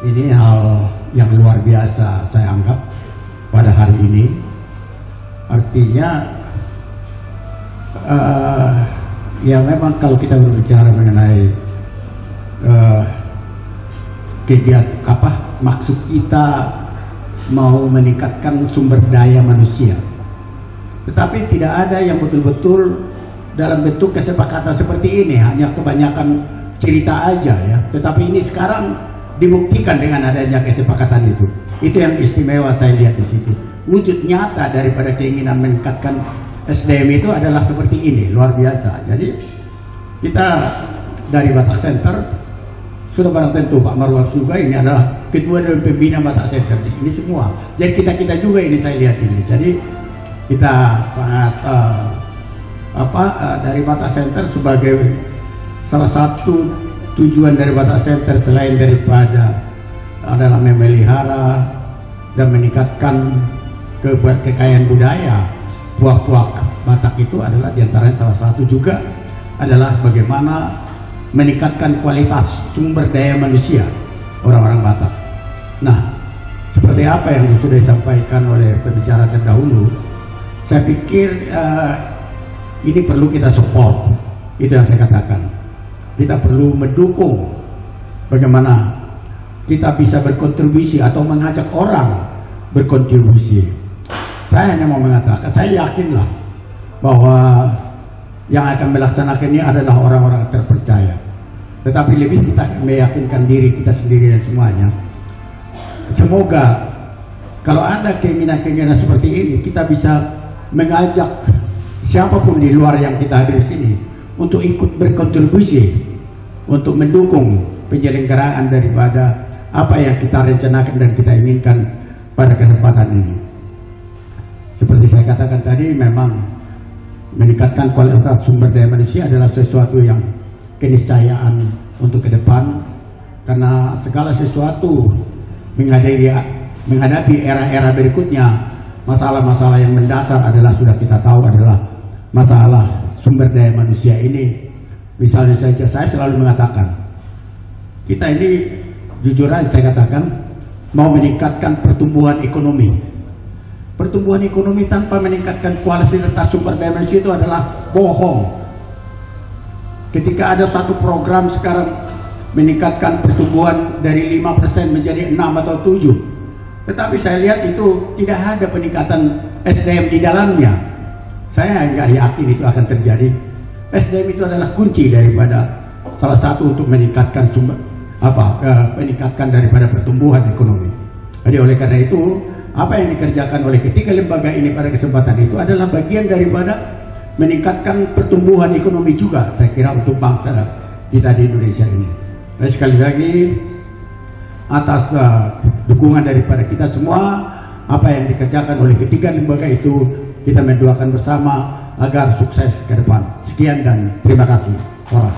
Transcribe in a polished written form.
Ini hal yang luar biasa saya anggap pada hari ini. Artinya ya memang kalau kita berbicara mengenai kegiatan maksud kita mau meningkatkan sumber daya manusia, tetapi tidak ada yang betul-betul dalam bentuk kesepakatan seperti ini, hanya kebanyakan cerita aja ya. Tetapi ini sekarang dibuktikan dengan adanya kesepakatan itu. Itu yang istimewa saya lihat di situ. Wujud nyata daripada keinginan meningkatkan SDM itu adalah seperti ini, luar biasa. Jadi kita dari Batak Center sudah barang tentu Pak Marwah juga ini adalah ketua dan pembina Batak Center di sini semua. Jadi kita juga ini saya lihat ini. Jadi kita sangat dari Batak Center sebagai salah satu tujuan dari Batak Center selain daripada adalah memelihara dan meningkatkan kekayaan budaya puak-puak Batak, itu adalah diantaranya salah satu juga adalah bagaimana meningkatkan kualitas sumber daya manusia orang-orang Batak. Nah, seperti apa yang sudah disampaikan oleh pembicara terdahulu, saya pikir ini perlu kita support. Itu yang saya katakan. Kita perlu mendukung bagaimana kita bisa berkontribusi atau mengajak orang berkontribusi. Saya hanya mau mengatakan, saya yakinlah bahwa yang akan melaksanakan ini adalah orang-orang terpercaya. Tetapi lebih kita meyakinkan diri kita sendiri dan semuanya. Semoga kalau ada keinginan-keinginan seperti ini, kita bisa mengajak siapapun di luar yang kita hadir di sini untuk ikut berkontribusi untuk mendukung penyelenggaraan daripada apa yang kita rencanakan dan kita inginkan pada kesempatan ini. Seperti saya katakan tadi, memang meningkatkan kualitas sumber daya manusia adalah sesuatu yang keniscayaan untuk ke depan, karena segala sesuatu menghadapi era-era berikutnya, masalah-masalah yang mendasar adalah sudah kita tahu adalah masalah sumber daya manusia ini. Misalnya saja saya selalu mengatakan, kita ini jujur aja saya katakan mau meningkatkan pertumbuhan ekonomi. Pertumbuhan ekonomi tanpa meningkatkan kualitas sumber daya manusia itu adalah bohong. Ketika ada satu program sekarang meningkatkan pertumbuhan dari 5% menjadi 6 atau 7, tetapi saya lihat itu tidak ada peningkatan SDM di dalamnya. Saya nggak yakin itu akan terjadi. SDM itu adalah kunci daripada salah satu untuk meningkatkan meningkatkan daripada pertumbuhan ekonomi. Jadi oleh karena itu, apa yang dikerjakan oleh ketiga lembaga ini pada kesempatan itu adalah bagian daripada meningkatkan pertumbuhan ekonomi juga, saya kira, untuk bangsa kita di Indonesia ini. Dan sekali lagi, atas dukungan daripada kita semua, apa yang dikerjakan oleh ketiga lembaga itu kita mendoakan bersama agar sukses ke depan. Sekian dan terima kasih. Salam.